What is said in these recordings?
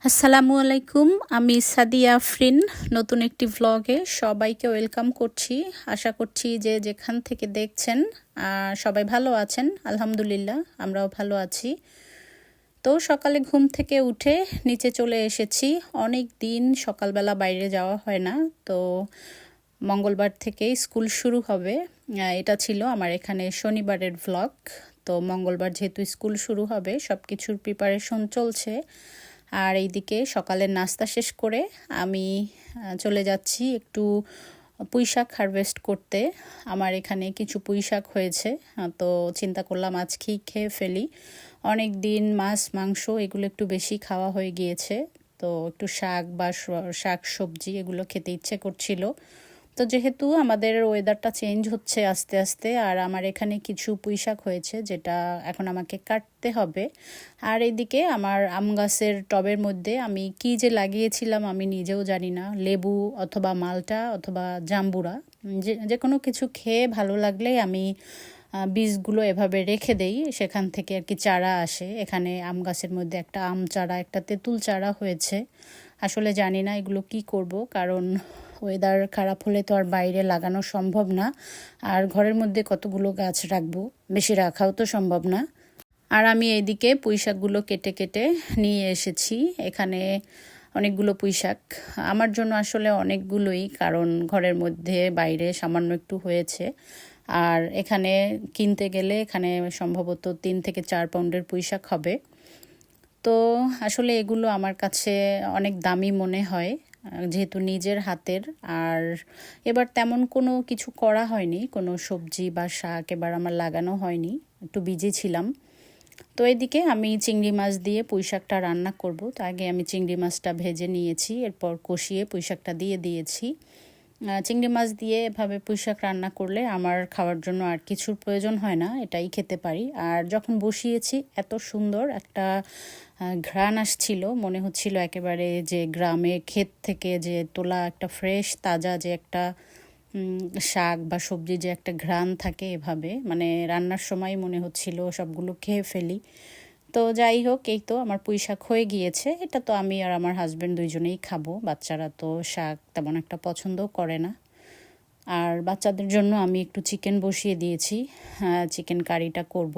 আসসালামু আলাইকুম, আমি সাদিয়া আফরিন। নতুন একটি ভ্লগে সবাইকে ওয়েলকাম করছি। আশা করছি যে যেখান থেকে দেখছেন সবাই ভালো আছেন। আলহামদুলিল্লাহ, আমরাও ভালো আছি। তো সকালে ঘুম থেকে উঠে নিচে চলে এসেছি। অনেক দিন সকালবেলা বাইরে যাওয়া হয় না, তো মঙ্গলবার থেকেই স্কুল শুরু হবে। এটা ছিল আমার এখানে শনিবারের ভ্লগ। তো মঙ্গলবার যেহেতু স্কুল শুরু হবে, সব কিছুর প্রিপারেশন চলছে। আর এইদিকে সকালের নাস্তা শেষ করে আমি চলে যাচ্ছি একটু পুঁইশাক হারভেস্ট করতে। আমার এখানে কিছু পুঁইশাক হয়েছে, তো চিন্তা করলাম আজকেই খেয়ে ফেলি। অনেক দিন মাছ মাংস এগুলো একটু বেশি খাওয়া হয়ে গিয়েছে, তো একটু শাক বা শাক সবজি এগুলো খেতে ইচ্ছে করছিল। তো যেহেতু আমাদের ওয়েদারটা চেঞ্জ হচ্ছে আস্তে আস্তে, আর আমার এখানে কিছু পুঁইশাক হয়েছে যেটা এখন আমাকে কাটতে হবে। আর এদিকে আমার আম গাছের টবের মধ্যে আমি কি যে লাগিয়েছিলাম আমি নিজেও জানি না, লেবু অথবা মালটা অথবা জাম্বুরা, যে কোনো কিছু খেয়ে ভালো লাগলেই আমি বীজগুলো এভাবে রেখে দেই, সেখান থেকে আর কি চারা আসে। এখানে আম গাছের মধ্যে একটা আম চারা, একটা তেঁতুল চারা হয়েছে। আসলে জানি না এগুলো কি করব, কারণ ওয়েদার খারাপ হলে তো আর বাইরে লাগানো সম্ভব না, আর ঘরের মধ্যে কতগুলো গাছ রাখবো, বেশি রাখাও তো সম্ভব না। আর আমি এইদিকে পুঁইশাকগুলো কেটে কেটে নিয়ে এসেছি। এখানে অনেকগুলো পুঁইশাক আমার জন্য, আসলে অনেকগুলোই, কারণ ঘরের মধ্যে বাইরে সামান্য একটু হয়েছে। আর এখানে কিনতে গেলে এখানে সম্ভবত 3 থেকে 4 পাউন্ডের পুঁইশাক হবে। তো আসলে এগুলো আমার কাছে অনেক দামি মনে হয়, যেহেতু নিজের হাতের। আর এবার তেমন কোনো কিছু করা হয়নি, কোনো সবজি বা শাক এবার আমার লাগানো হয়নি, একটু বিজি ছিলাম। তো এদিকে আমি চিংড়ি মাছ দিয়ে পুঁইশাকটা রান্না করব। তো আগে আমি চিংড়ি মাছটা ভেজে নিয়েছি, এরপর কষিয়ে পুঁইশাকটা দিয়ে দিয়েছি। চিংড়ি মাছ দিয়ে এভাবে পুঁইশাক রান্না করলে আমার খাওয়ার জন্য আর কিছুর প্রয়োজন হয় না, এটাই খেতে পারি। আর যখন বসিয়েছি এত সুন্দর একটা ঘ্রাণ আসছিল, মনে হচ্ছিল একেবারে যে গ্রামে ক্ষেত থেকে যে তোলা একটা ফ্রেশ তাজা যে একটা শাক বা সবজি যে একটা ঘ্রাণ থাকে, এভাবে মানে রান্নার সময় মনে হচ্ছিল সবগুলো খেয়ে ফেলি। তো যাই হোক, এই তো আমার পুঁই শাক হয়ে গিয়েছে। এটা তো আমি আর আমার হাজব্যান্ড দুইজনেই খাবো, বাচ্চারা তো শাক তেমন একটা পছন্দও করে না। আর বাচ্চাদের জন্য আমি একটু চিকেন বসিয়ে দিয়েছি, চিকেন কারিটা করব।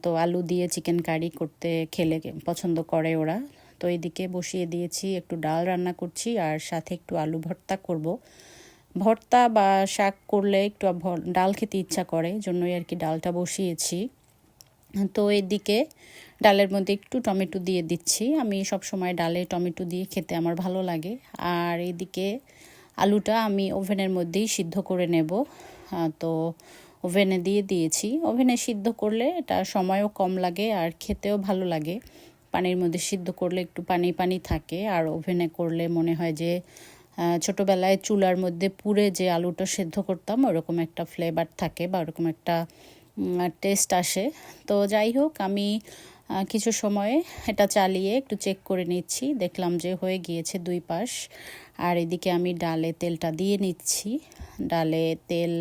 তো আলু দিয়ে চিকেন কারি করতে খেলে পছন্দ করে ওরা। তো এদিকে বসিয়ে দিয়েছি, একটু ডাল রান্না করছি আর সাথে একটু আলু ভর্তা করব। ভর্তা বা শাক করলে একটু ডাল খেতে ইচ্ছা করে, জন্যই আর কি ডালটা বসিয়েছি। তো এদিকে ডালের মধ্যে একটু টমেটো দিয়ে দিচ্ছি। আমি সব সময় ডালে টমেটো দিয়ে খেতে আমার ভালো লাগে। আর এদিকে আলুটা আমি ওভেনের মধ্যেই সিদ্ধ করে নেব। তো ওভেনে দিয়ে দিয়েছি। ওভেনে সিদ্ধ করলে এটা সময়ও কম লাগে আর খেতেও ভালো লাগে। পানির মধ্যে সিদ্ধ করলে একটু পানি পানি থাকে, আর ওভেনে করলে মনে হয় যে ছোটোবেলায় চুলার মধ্যে পুড়ে যে আলুটা সেদ্ধ করতাম ওরকম একটা ফ্লেভার থাকে বা ওরকম একটা টেস্ট আসে। তো যাই হোক, আমি কিছু সময় এটা চালিয়ে একটু চেক করে নিচ্ছি, দেখলাম যে হয়ে গিয়েছে 2 পাশ। আর এদিকে আমি ডালে তেলটা দিয়ে নিচ্ছি। ডালে তেল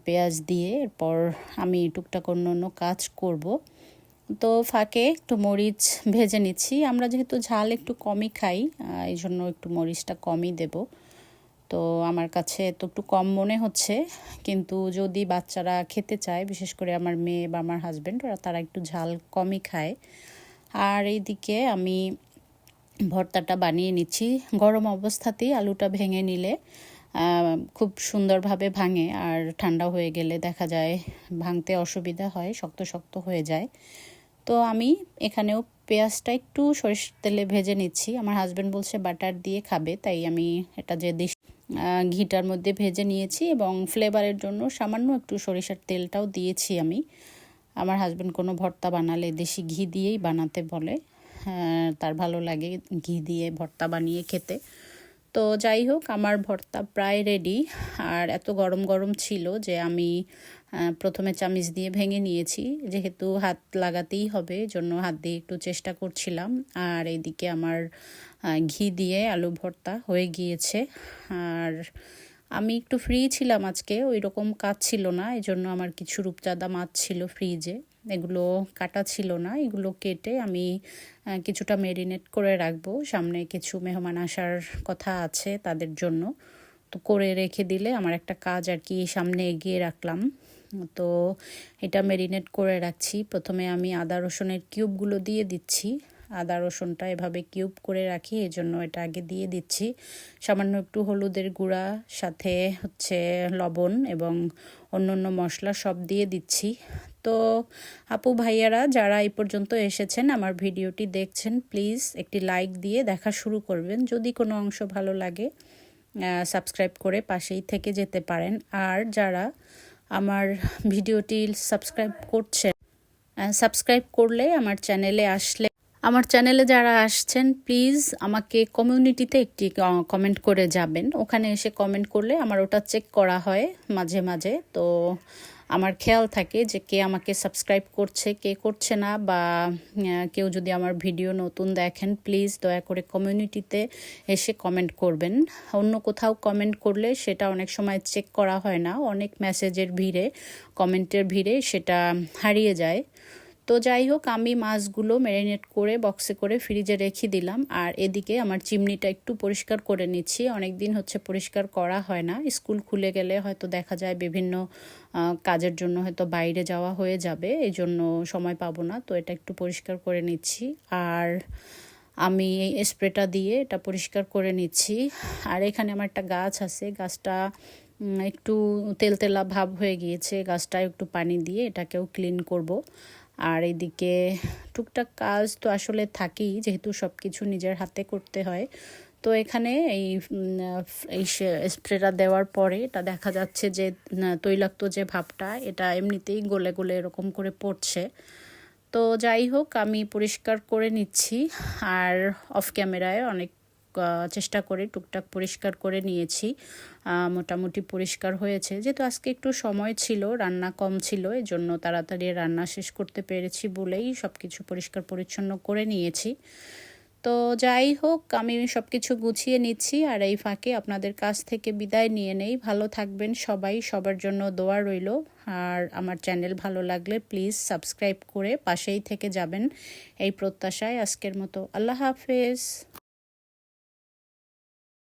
পেঁয়াজ দিয়ে এরপর আমি টুকটাক অন্য কাজ করব। তো ফাঁকে একটু মরিচ ভেজে নিচ্ছি। আমরা যেহেতু ঝাল একটু কমই খাই, এই জন্য একটু মরিচটা কমই দেব। তো আমার কাছে তো একটু কম মনে হচ্ছে, কিন্তু যদি বাচ্চারা খেতে চায়, বিশেষ করে আমার মেয়ে বা আমার হাজব্যান্ড, ওরা তারা একটু ঝাল কমই খায়। আর এইদিকে আমি ভর্তাটা বানিয়ে নিচ্ছি। গরম অবস্থাতেই আলুটা ভেঙে নিলে খুব সুন্দরভাবে ভাঙে, আর ঠান্ডা হয়ে গেলে দেখা যায় ভাঙতে অসুবিধা হয়, শক্ত শক্ত হয়ে যায়। তো আমি এখানেও পেঁয়াজটা একটু সরিষার তেলে ভেজে নিচ্ছি। আমার হাজব্যান্ড বলছে বাটার দিয়ে খাবে, তাই আমি এটা যে ঘিটার মধ্যে ভেজে নিয়েছি, এবং ফ্লেভারের জন্য সামান্য একটু সরিষার তেলটাও দিয়েছি আমি। আমার হাজব্যান্ড কোনো ভর্তা বানালে দেশি ঘি দিয়েই বানাতে বলে, তার ভালো লাগে ঘি দিয়ে ভর্তা বানিয়ে খেতে। তো যাই হোক, আমার ভর্তা প্রায় রেডি। আর এত গরম গরম ছিল যে আমি প্রথমে চামিচ দিয়ে ভেঙে নিয়েছি, যেহেতু হাত লাগাতেই হবে জন্য হাত দিয়ে একটু চেষ্টা করছিলাম। আর এদিকে আমার ঘি দিয়ে আলু ভর্তা হয়ে গিয়েছে। আর আমি একটু ফ্রি ছিলাম আজকে, ওই রকম কাজ ছিল না, এই জন্য আমার কিছু রূপচাঁদা মাছ ছিল ফ্রিজে, এগুলো কাটা ছিল না, এগুলো কেটে আমি কিছুটা মেরিনেট করে রাখবো। সামনে কিছু মেহমান আসার কথা আছে তাদের জন্য, তো করে রেখে দিলে আমার একটা কাজ আর কি সামনে এগিয়ে রাখলাম। তো এটা মেরিনেট করে রাখছি। প্রথমে আমি আদা রসুনের কিউবগুলো দিয়ে দিচ্ছি। আদা রসুনটা এভাবে কিউব করে রাখি, এজন্য এটা আগে দিয়ে দিচ্ছি। সামান্য একটু হলুদের গুঁড়া, সাথে হচ্ছে লবণ এবং অন্য মশলা সব দিয়ে দিচ্ছি। তো আপু ভাইয়ারা যারা এই পর্যন্ত এসেছেন, আমার ভিডিওটি দেখছেন, প্লিজ একটি লাইক দিয়ে দেখা শুরু করবেন। যদি কোনো অংশ ভালো লাগে সাবস্ক্রাইব করে পাশেই থেকে যেতে পারেন। আর যারা আমার ভিডিওটি সাবস্ক্রাইব করলে আমার চ্যানেলে যারা আসছেন, প্লিজ আমাকে কমিউনিটিতে একটি কমেন্ট করে যাবেন। ওখানে এসে কমেন্ট করলে আমার ওটা চেক করা হয় মাঝে মাঝে, তো আমার খেয়াল থাকে যে কে আমাকে সাবস্ক্রাইব করছে, কে করছে না। বা কেউ যদি আমার ভিডিও নতুন দেখেন, প্লিজ দয়া করে কমিউনিটিতে এসে কমেন্ট করবেন। অন্য কোথাও কমেন্ট করলে সেটা অনেক সময় চেক করা হয় না, অনেক মেসেজের ভিড়ে, কমেন্টের ভিড়ে সেটা হারিয়ে যায়। তো যাই হোক, আমি মাছগুলো ম্যারিনেট করে বক্সে করে ফ্রিজে রেখে দিলাম। আর এদিকে আমার চিমনিটা একটু পরিষ্কার করে নিচ্ছি। অনেক দিন হচ্ছে পরিষ্কার করা হয় না, স্কুল খুলে গেলে হয়তো দেখা যায় বিভিন্ন কাজের জন্য হয়তো বাইরে যাওয়া হয়ে যাবে, এই জন্য সময় পাবো না। তো এটা একটু পরিষ্কার করে নিচ্ছি। আর আমি এই স্প্রেটা দিয়ে এটা পরিষ্কার করে নিচ্ছি। আর এখানে আমার একটা গাছ আছে, গাছটা একটু তেলতেলা ভাব হয়ে গিয়েছে, গাছটা একটু পানি দিয়ে এটাকেও ক্লিন করব। আর এদিকে টুকটাক কাজ তো আসলে থাকেই, যেহেতু সব কিছু নিজের হাতে করতে হয়। তো এখানে এই স্প্রেটা দেওয়ার পরে এটা দেখা যাচ্ছে যে তৈলাক্ত যে ভাবটা, এটা এমনিতেই গলে গলে এরকম করে পড়ছে। তো যাই হোক, আমি পরিষ্কার করে নিচ্ছি। আর অফ ক্যামেরায় অনেক চেষ্টা করে টুকটাক পরিষ্কার করে নিয়েছি। মোটামুটি পরিষ্কার হয়েছে, যেহেতু আজকে একটু সময় ছিল, রান্না কম ছিল, এই জন্য তাড়াতাড়ি রান্না শেষ করতে পেরেছি বলেই সব কিছু পরিষ্কার পরিচ্ছন্ন করে নিয়েছি। তো যাই হোক, আমি সব কিছু গুছিয়ে নিচ্ছি। আর এই ফাঁকে আপনাদের কাছ থেকে বিদায় নিয়ে নেই। ভালো থাকবেন সবাই, সবার জন্য দোয়া রইল। আর আমার চ্যানেল ভালো লাগলে প্লিজ সাবস্ক্রাইব করে পাশেই থেকে যাবেন, এই প্রত্যাশায় আজকের মতো আল্লাহ হাফেজ।